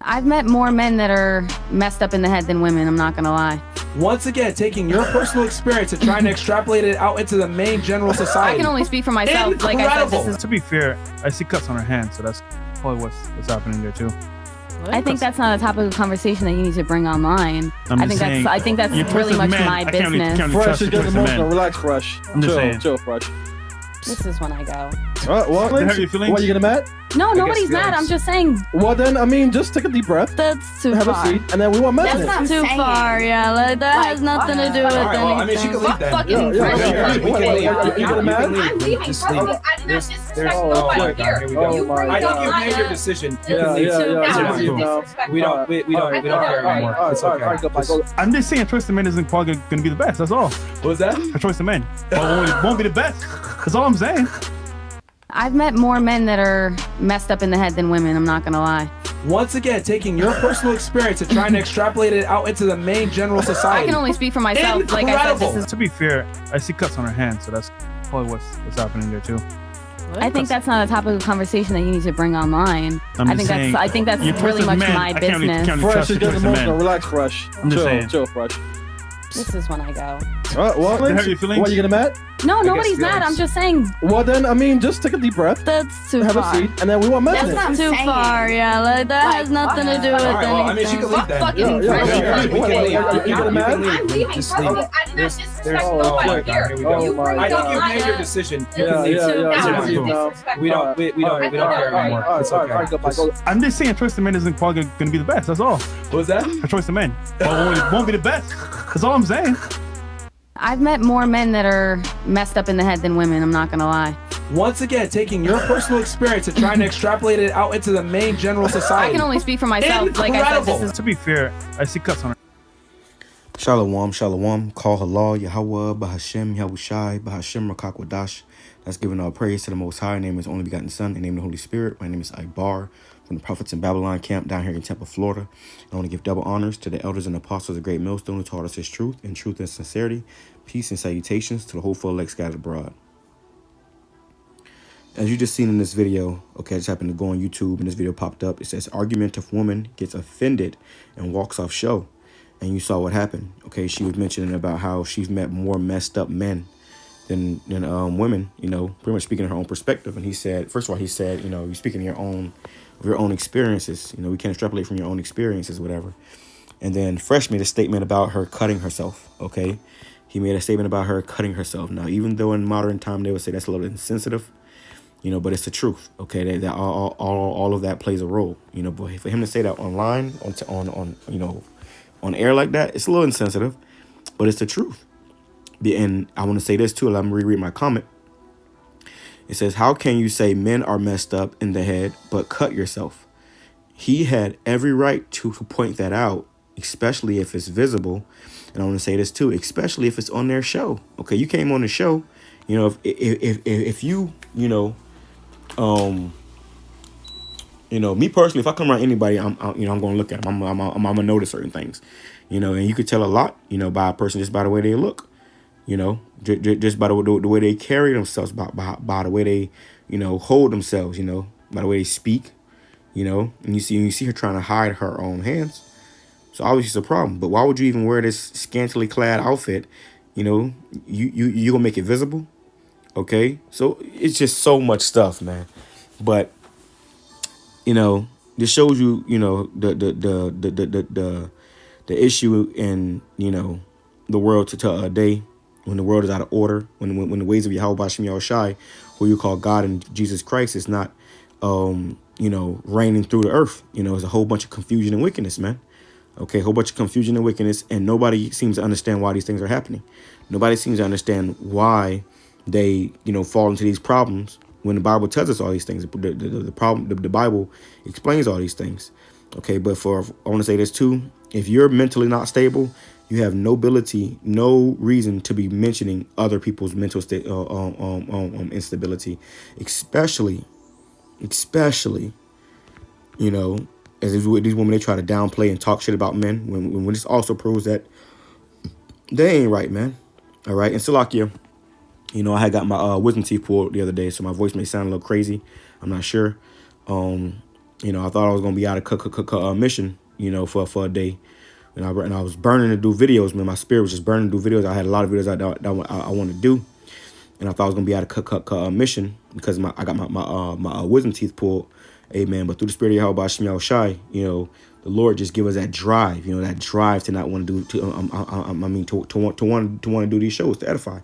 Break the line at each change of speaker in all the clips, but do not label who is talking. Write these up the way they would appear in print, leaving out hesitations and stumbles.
I've met more men that are messed up in the head than women, I'm not gonna lie.
Once again, taking your personal experience and trying to extrapolate it out into the main general society.
I can only speak for myself.
Incredible.
Like I said, this is,
To be fair, I see cuts on her hand, so that's probably what's happening there too.
I think that's not a topic of conversation that you need to bring online. I think that's
you
really
twisted
much
men.
my
I can't
business.
really
Fresh
trust
is
you
getting
twisted
emotional.
men.
Relax, Fresh.
I'm just saying.
Chill, Fresh.
This is when I go.
What?
They hurt your feelings?
What, you getting mad?
No, nobody's mad. I'm just saying
Well, then, I mean, just take a deep breath.
that's too
Have
far.
a seat, and then we won't mention
That's
it.
not too far. Yeah, like, that has nothing to do with
All right, well, I
anything.
mean, she can leave then.
Fucking
Yeah,
Fresh.
yeah.
We can leave.
You getting mad?
I'm leaving.
Just
Bro.
leave.
I did not disrespect
Oh,
nobody
my God,
here.
here we go.
You bring
I
I
up
think you've
my
made your decision. You
Yeah,
can leave.
yeah,
It's
yeah.
fine.
Yeah.
We don't care anymore. It's okay.
I'm just saying, choice of men isn't probably gonna be the best. That's all.
What was that?
Her choice of men won't be the best. That's all I'm saying.
I've met more men that are messed up in the head than women, I'm not gonna lie.
Once again, taking your personal experience and trying to extrapolate it out into the main general society.
I can only speak for myself. Like I said,
Incredible.
this is,
To be fair, I see cuts on her hand, so that's probably what's happening there too.
I think that's not a topic of conversation that you need to bring online.
I'm
I
just
think that's
you
really
twisted
much
men.
my
I can't really
business.
Fresh
trust
is
you
getting
twisted
emotional.
men.
Relax, Fresh.
I'm just saying.
Chill, Fresh.
This is when I go.
What?
They hurt your feelings?
What, you getting mad?
No,
guess
nobody's mad.
feelings.
I'm just saying
Well, then, I mean, just take a deep breath.
that's too
Have a
far.
seat, and then we won't mention it.
That's not too far. Yeah, like that has nothing to do with
All right, well, I mean,
anything.
she can leave then.
Fucking
Yeah,
Fresh.
yeah.
We can leave.
You getting mad?
I'm leaving.
Just
Bro.
leave.
I did not disrespect
Oh,
nobody
my God,
here.
here we go.
You bring
I
I think
up
you've
my
made your decision. You
Yeah,
can leave.
yeah, yeah.
It's
Now,
fine.
you
No.
disrespect
We don't care anymore. It's okay.
I'm just saying, choice of men isn't probably gonna be the best. That's all.
What was that?
Her choice of men won't be the best. That's all I'm saying.
I've met more men that are messed up in the head than women, I'm not gonna lie.
Once again, taking your personal experience and trying to extrapolate it out into the main general
I
society.
can only speak for myself. Like I said,
Incredible.
this is
To be fair, I see cuts on her.
Shalom, shalom. Call halal, YAHAWAH, BAHASHAM, YAHWASHI, BAHASHAM, QADASH. That's giving all praise to the Most High. Name is only begotten Son. In the name of the Holy Spirit. My name is Ibar from the Prophets in Babylon camp down here in Tampa, Florida. I want to give double honors to the elders and apostles of Great Millstone who taught us His truth and sincerity. Peace and salutations to the whole elect scattered abroad. As you just seen in this video, okay, I just happened to go on YouTube and this video popped up. It says, argumentative woman gets offended and walks off show. And you saw what happened. Okay, she was mentioning about how she's met more messed up men than women, you know, pretty much speaking in her own perspective. And he said, first of all, he said, you know, you're speaking of your own experiences. You know, we can't extrapolate from your own experiences, whatever. And then Fresh made a statement about her cutting herself, okay? He made a statement about her cutting herself. Now, even though in modern time they would say that's a little insensitive, you know, but it's the truth, okay? That all of that plays a role, you know. But for him to say that online, on you know, on air like that, it's a little insensitive, but it's the truth. And I want to say this too. Let me reread my comment. It says, how can you say men are messed up in the head, but cut yourself? He had every right to point that out, especially if it's visible. And I want to say this too, especially if it's on their show. Okay, you came on the show, you know, if you, you know, me personally, if I come around anybody, I'm going to look at them. I'm going to notice certain things, you know, and you could tell a lot, you know, by a person just by the way they look, you know, just by the way they carry themselves, by the way they, you know, hold themselves, you know, by the way they speak, you know, and you see her trying to hide her own hands. So obviously it's a problem. But why would you even wear this scantily clad outfit? You know, you gonna make it visible, okay? So it's just so much stuff, man. But you know, this shows you, you know, the issue in, you know, the world today, when the world is out of order, when the ways of YAHAWASHI, who you call God and Jesus Christ, is not, you know, reigning through the earth. You know, there's a whole bunch of confusion and wickedness, man. Okay, a whole bunch of confusion and wickedness, and nobody seems to understand why these things are happening. Nobody seems to understand why they, you know, fall into these problems when the Bible tells us all these things. The Bible explains all these things. Okay, but I want to say this too. If you're mentally not stable, you have no ability, no reason to be mentioning other people's mental state, instability, especially, you know, as these women, they try to downplay and talk shit about men when this also proves that they ain't right, man. All right. And Salakia, you know, I had got my wisdom teeth pulled the other day, so my voice may sound a little crazy. I'm not sure. You know, I thought I was gonna be out of mission, you know, for a day. And I was burning to do videos, man. My spirit was just burning to do videos. I had a lot of videos I wanted to do, and I thought I was gonna be out of mission because I got my wisdom teeth pulled, amen. But through the spirit of YAHAWASHI, you know, the Lord just give us that drive, you know, that drive to not want to do, to want to do these shows to edify.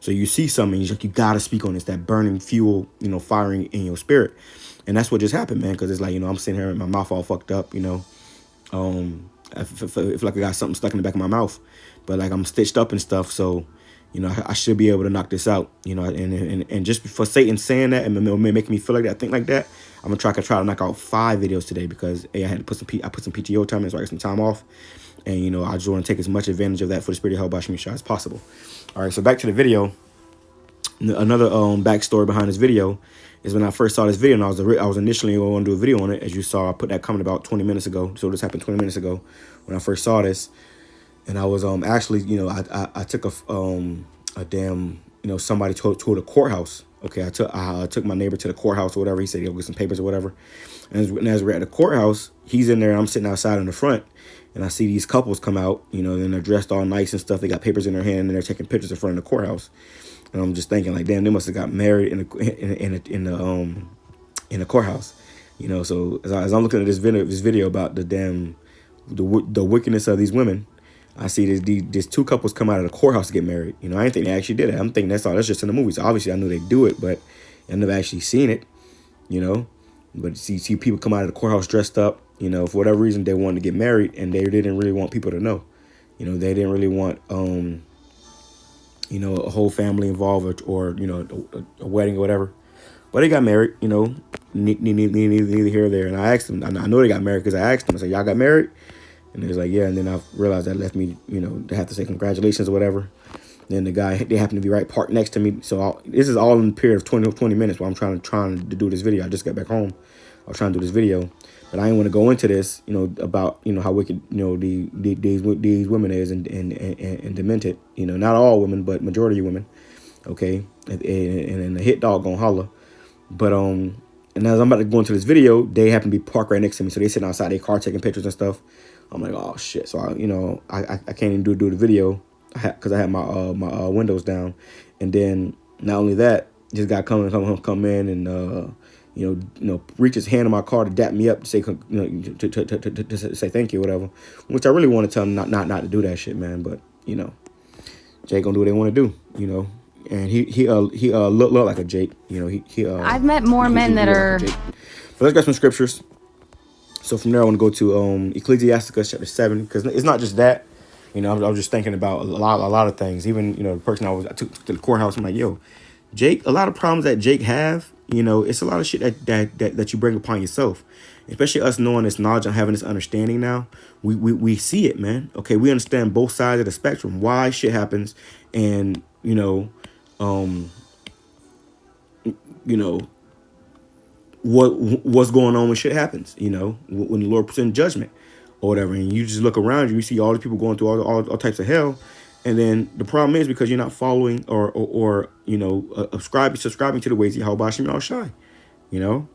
So you see something, you're like, you gotta speak on this, that burning fuel, you know, firing in your spirit, and that's what just happened, man. Because it's like, you know, I'm sitting here with my mouth all fucked up, you know. I feel like I got something stuck in the back of my mouth, but like I'm stitched up and stuff. So, you know, I should be able to knock this out, you know, and just for Satan saying that and making me feel like that, think like that, I'm gonna try to knock out 5 videos today because I had to put some PTO time in, so I got some time off, and you know, I just want to take as much advantage of that for the spirit of YAHAWASHI as possible. All right, so back to the video. Another backstory behind this video is when I first saw this video, and I was initially going to do a video on it. As you saw, I put that comment about 20 minutes ago. So this happened 20 minutes ago when I first saw this, and I was actually, you know, I took a damn, you know, somebody to the courthouse. Okay, I took my neighbor to the courthouse or whatever. He said he'll get some papers or whatever. And as we're at the courthouse, he's in there. And I'm sitting outside in the front, and I see these couples come out. You know, and they're dressed all nice and stuff. They got papers in their hand, and they're taking pictures in front of the courthouse. And I'm just thinking, like, damn, they must have got married in the courthouse, you know. So as I'm looking at this video about the wickedness of these women, I see these 2 couples come out of the courthouse to get married. You know, I didn't think they actually did it. I'm thinking that's just in the movies. So obviously, I knew they do it, but I never actually seen it, you know. But see people come out of the courthouse dressed up, you know, for whatever reason they wanted to get married, and they didn't really want people to know, you know. They didn't really want you know, a whole family involved or you know, a wedding or whatever. But they got married, you know, neither here or there. And I asked them, I know they got married because I asked them, I said, y'all got married? And they was like, yeah. And then I realized that left me, you know, to have to say congratulations or whatever. Then the guy, they happened to be parked next to me. So this is all in the period of 20 minutes while I'm trying to do this video. I just got back home. I was trying to do this video. But I didn't want to go into this, you know, about, you know, how wicked, you know, these women is and demented. You know, not all women, but majority of women. Okay, and the hit dog gonna holler. But and as I'm about to go into this video, they happen to be parked right next to me, so they sitting outside their car taking pictures and stuff. I'm like, oh shit. So I can't even do the video because I had my windows down, and then not only that, this guy come in and you know, reach his hand in my car to dap me up to say, you know, to say thank you or whatever, which I really want to tell him not to do that shit, man. But you know, Jake gonna do what they want to do, you know. And he look like a Jake, you know.
I've met more men that are.
Like but let's get some scriptures. So from there, I want to go to Ecclesiasticus chapter 7, because it's not just that, you know. I was just thinking about a lot of things. Even, you know, the person I took to the courthouse, I'm like, yo, Jake, a lot of problems that Jake have, you know, it's a lot of shit that you bring upon yourself. Especially us knowing this knowledge and having this understanding now, we see it, man. Okay, we understand both sides of the spectrum, why shit happens, and you know what's going on when shit happens. You know, when the Lord puts in judgment or whatever, and you just look around you see all the people going through all types of hell. And then the problem is because you're not following or you know, subscribing to the ways of YAHAWASHI, you know.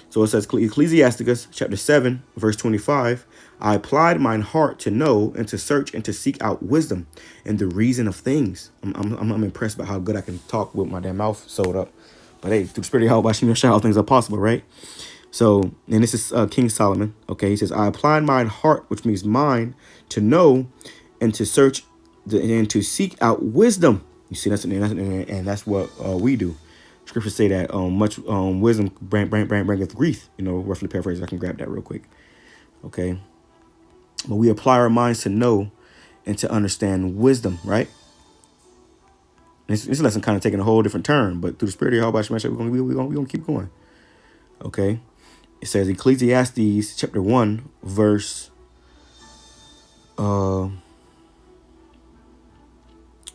So it says, Ecclesiasticus chapter 7, verse 25, I applied mine heart to know and to search and to seek out wisdom and the reason of things. I'm impressed by how good I can talk with my damn mouth sewed up. But hey, through the spirit of YAHAWASHI, all things are possible, right? So, and this is King Solomon. Okay, he says, I applied mine heart, which means mind, to know and to search and to seek out wisdom. You see, that's what we do. Scriptures say that much wisdom bringeth grief. You know, roughly paraphrase. I can grab that real quick. Okay, but we apply our minds to know and to understand wisdom, right? This lesson kind of taking a whole different turn, but through the spirit of YAHAWASHI, we're gonna keep going. Okay, it says Ecclesiastes chapter 1 verse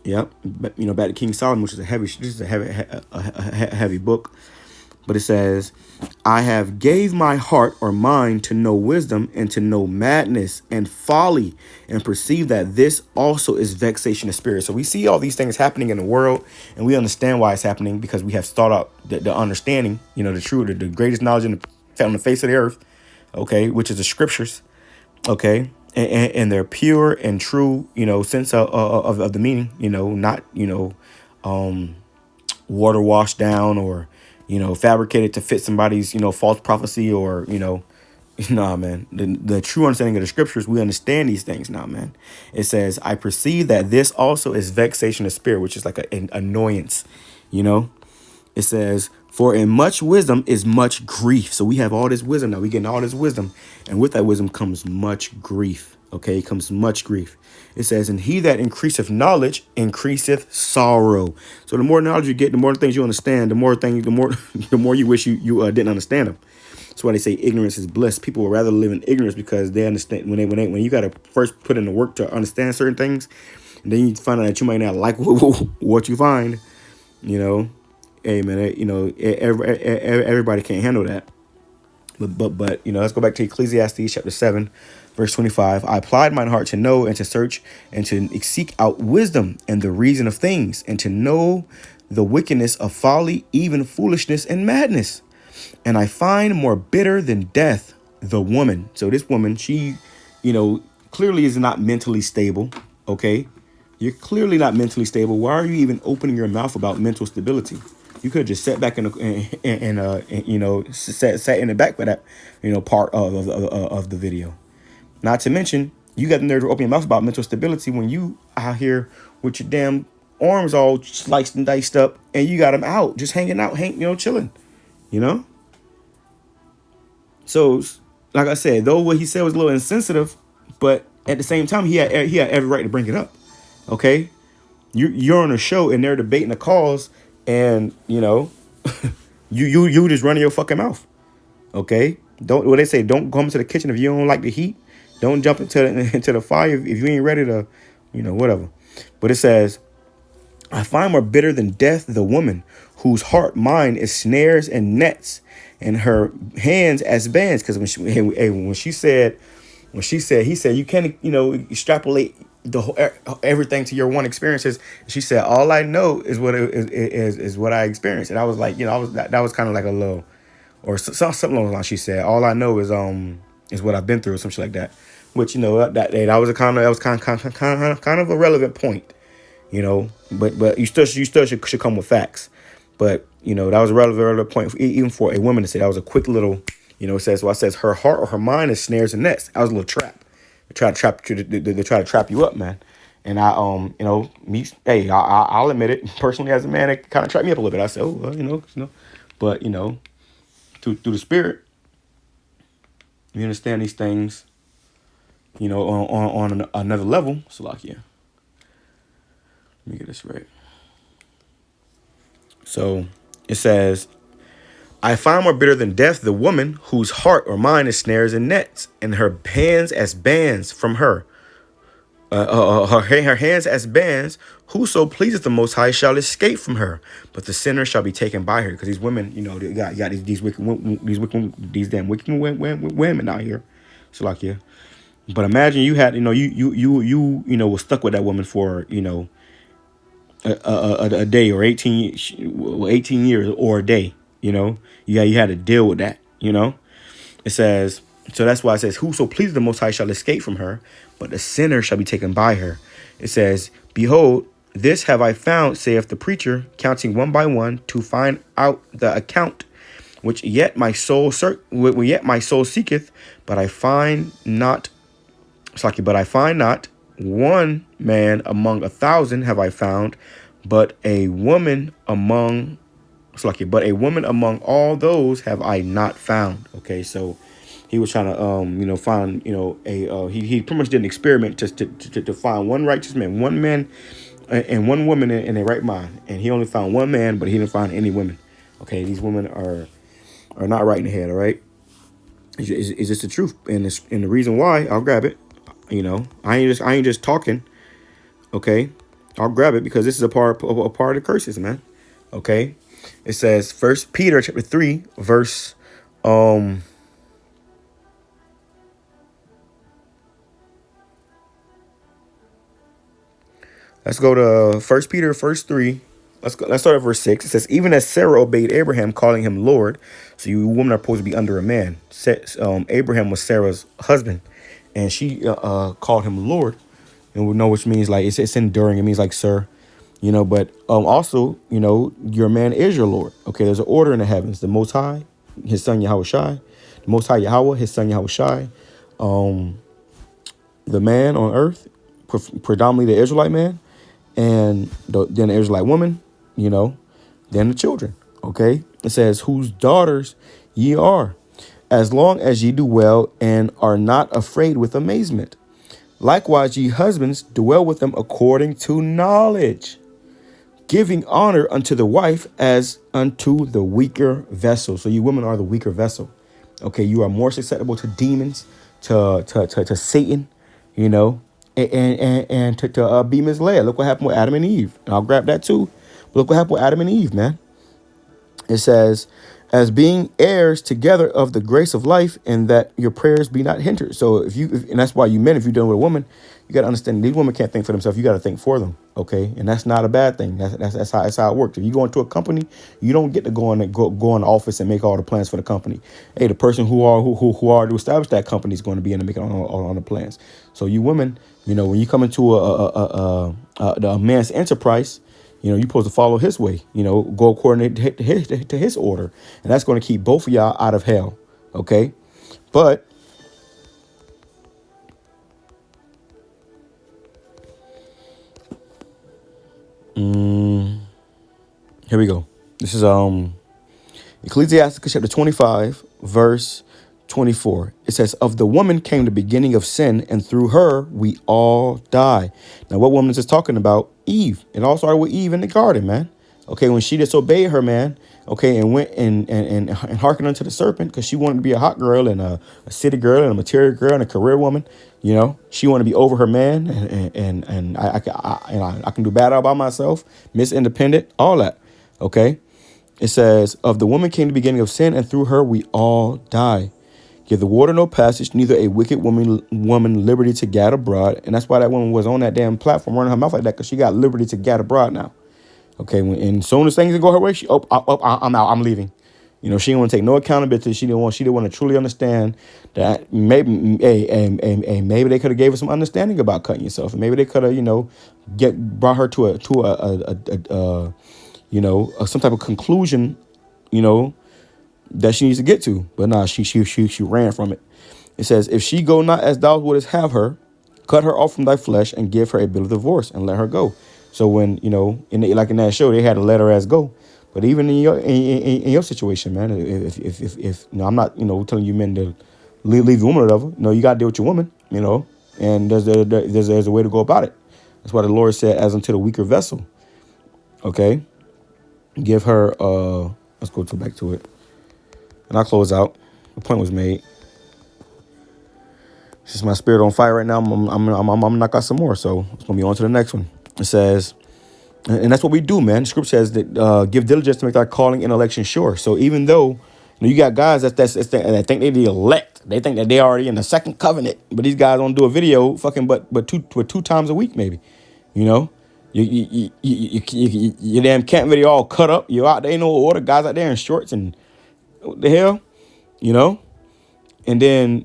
yep, you know, back to King Solomon, which is a heavy book. But it says, I have gave my heart or mind to know wisdom and to know madness and folly and perceive that this also is vexation of spirit. So we see all these things happening in the world and we understand why it's happening because we have thought out the understanding, you know, the greatest knowledge on the face of the earth, okay, which is the scriptures, okay, and they're pure and true, sense of the meaning, not, water washed down or, fabricated to fit somebody's, false prophecy or, nah, man. The true understanding of the scriptures, we understand these things now, man. It says, I perceive that this also is vexation of spirit, which is like an annoyance, It says, for in much wisdom is much grief. So we have all this wisdom now. We getting all this wisdom. And with that wisdom comes much grief. Okay, it comes much grief. It says, and he that increaseth knowledge increaseth sorrow. So the more knowledge you get, the more things you understand, the more you wish you didn't understand them. That's why they say ignorance is bliss. People would rather live in ignorance because they understand when you got to first put in the work to understand certain things, and then you find out that you might not like what you find. Hey man, everybody can't handle that. But let's go back to Ecclesiastes chapter 7, verse 25. I applied mine heart to know and to search and to seek out wisdom and the reason of things and to know the wickedness of folly, even foolishness and madness. And I find more bitter than death the woman. So this woman, she, clearly is not mentally stable. Okay. You're clearly not mentally stable. Why are you even opening your mouth about mental stability? You could have just sat back sat in the back for that, part of the video. Not to mention, you got the nerve to open your mouth about mental stability when you out here with your damn arms all sliced and diced up, and you got them out, just hanging out, chilling, So, like I said, though what he said was a little insensitive, but at the same time, he had every right to bring it up. Okay, you're on a show and they're debating the cause, and you just running your fucking mouth. Okay, don't what they say. Don't come to the kitchen if you don't like the heat. Don't jump into the fire if you ain't ready to, whatever. But it says, I find more bitter than death the woman whose mind is snares and nets, and her hands as bands. Because when he said you can't extrapolate the whole everything to your one experiences. She said all I know is what I experienced, and I was like, that was kind of like a little or something along those lines. She said all I know is what I've been through or something like that. Which that was kind of a relevant point. But you still should come with facts. But that was a relevant point even for a woman to say. That was a quick little, it says, well, it says her heart or her mind is snares and nets. That was a little trap. They try to trap you up, man. And I'll admit it personally as a man, it kind of trapped me up a little bit. I said, but through the spirit, you understand these things, on another level. So like, yeah. Let me get this right. So it says, I find more bitter than death the woman whose heart or mind is snares and nets, and her hands as bands from her. Her hands as bands. Whoso pleases the Most High shall escape from her, but the sinner shall be taken by her. Because these women, they got these damn wicked women out here. So like, yeah. But imagine you had, you was stuck with that woman for, a day or 18 years or a day, you had to deal with that, It says, so that's why it says, whoso pleases the Most High shall escape from her, but the sinner shall be taken by her. It says, behold, this have I found, saith the preacher, counting one by one to find out the account, which yet my soul seeketh, but I find not. But I find not. One man among 1,000 have I found, but a woman among all those have I not found. Okay, so he was trying to find he pretty much did an experiment just to find one righteous man, one man and one woman in their right mind, and he only found one man, but he didn't find any women. Okay, these women are not right in the head. All right, it's just the truth, and the reason why I'll grab it. I ain't just talking. Okay, I'll grab it because this is a part of the curses, man. Okay, it says 1 Peter chapter 3 verse let's go to 1 Peter verse 3 Let's start at verse 6. It says, even as Sarah obeyed Abraham, calling him Lord. So you women are supposed to be under a man. Abraham was Sarah's husband, and she called him Lord. And we know which means like it's enduring. It means like sir, But also, your man is your Lord. Okay, there's an order in the heavens. The Most High, His Son Yahawashi. The Most High Yahawah, His Son Yahawashi. The man on earth, predominantly the Israelite man, and then the Israelite woman, then the children. Okay, it says, whose daughters ye are, as long as ye do well and are not afraid with amazement. Likewise, ye husbands, dwell with them according to knowledge, giving honor unto the wife as unto the weaker vessel. So you women are the weaker vessel. Okay, you are more susceptible to demons, to Satan, and to be misled. Look what happened with Adam and Eve. And I'll grab that too. But look what happened with Adam and Eve, man. It says, as being heirs together of the grace of life, and that your prayers be not hindered. So and that's why you men, if you're dealing with a woman, you got to understand these women can't think for themselves. You got to think for them. Okay. And that's not a bad thing. That's how it works. If you go into a company, you don't get to go in the office and make all the plans for the company. Hey, the person who are to establish that company is going to be in to make all the plans. So you women, when you come into a man's enterprise, you're supposed to follow his way, go according to his order. And that's going to keep both of y'all out of hell. Okay. But here we go. This is Ecclesiasticus chapter 25, verse 24. It says, of the woman came the beginning of sin, and through her we all die. Now, what woman is this talking about? Eve. It all started with Eve in the garden, man. Okay, when she disobeyed her man, okay, and went and hearkened unto the serpent, because she wanted to be a hot girl and a city girl and a material girl and a career woman. She wanted to be over her man, and I can do bad all by myself, Miss Independent, all that. Okay, it says, of the woman came the beginning of sin, and through her we all die. Give the water no passage, neither a wicked woman liberty to gad abroad. And that's why that woman was on that damn platform running her mouth like that, because she got liberty to gad abroad now. Okay, and as soon as things go her way, I'm out, I'm leaving. She didn't want to take no accountability. She didn't want to truly understand that maybe maybe they could have gave her some understanding about cutting yourself. Maybe they could have, brought her to some type of conclusion, that she needs to get to. But nah, she ran from it. It says, if she go not as thou wouldest have her, cut her off from thy flesh and give her a bill of divorce and let her go. So when, like in that show, they had to let her ass go. But even in your situation, man, if I'm not, telling you men to leave the woman or whatever, you got to deal with your woman, and there's a way to go about it. That's why the Lord said, as unto the weaker vessel. Okay. Give her, let's go back to it. And I'll close out. The point was made. Since my spirit on fire right now, I'm gonna knock out some more. So it's gonna be on to the next one. It says, and that's what we do, man. The scripture says that give diligence to make thy calling and election sure. So even though you got guys that think they the elect, they think that they already in the second covenant, but these guys don't do a video fucking but two times a week maybe, You damn camp video all cut up. You out there, ain't no order. Guys out there in shorts and what the hell, And then,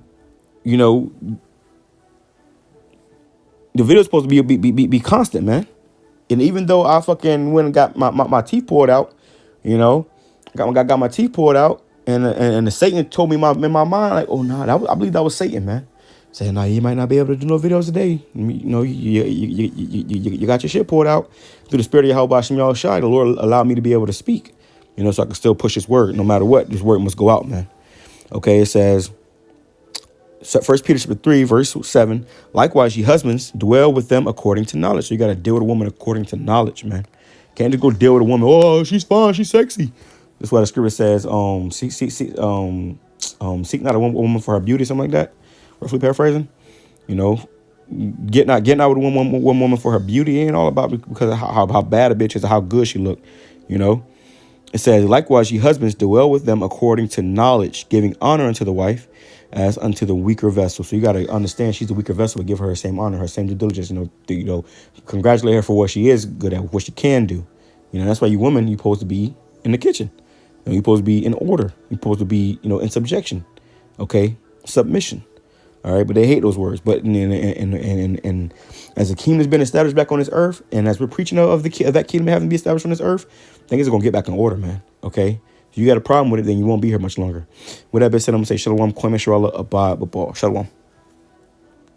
the video's supposed to be constant, man. And even though I fucking went and got my teeth poured out, got my teeth poured out, and the Satan told me in my mind, like, oh no, I believe that was Satan, man. Saying, no, you might not be able to do no videos today. You got your shit poured out. Through the spirit of YAHAWASHI, the Lord allowed me to be able to speak, so I can still push his word. No matter what, this word must go out, man. Okay, it says, 1 Peter 3, verse 7, likewise, ye husbands, dwell with them according to knowledge. So you got to deal with a woman according to knowledge, man. Can't just go deal with a woman, oh, she's fine, she's sexy. That's why the scripture says, seek not a woman for her beauty, something like that. Roughly paraphrasing, getting out with one woman for her beauty ain't all about because of how bad a bitch is or how good she look, It says, likewise, ye husbands, dwell with them according to knowledge, giving honor unto the wife as unto the weaker vessel. So you got to understand she's the weaker vessel, but give her same honor, her same due diligence, congratulate her for what she is good at, what she can do, You know, that's why you women, you're supposed to be in the kitchen. You're supposed to be in order. You're supposed to be, in subjection. Okay? Submission. All right? But they hate those words. But and as the kingdom has been established back on this earth, and as we're preaching of that kingdom having to be established on this earth, things are going to get back in order, man. Okay? If you got a problem with it, then you won't be here much longer. With that being said, I'm going to say shalom, kwame shalom, abad, babal. Shalom.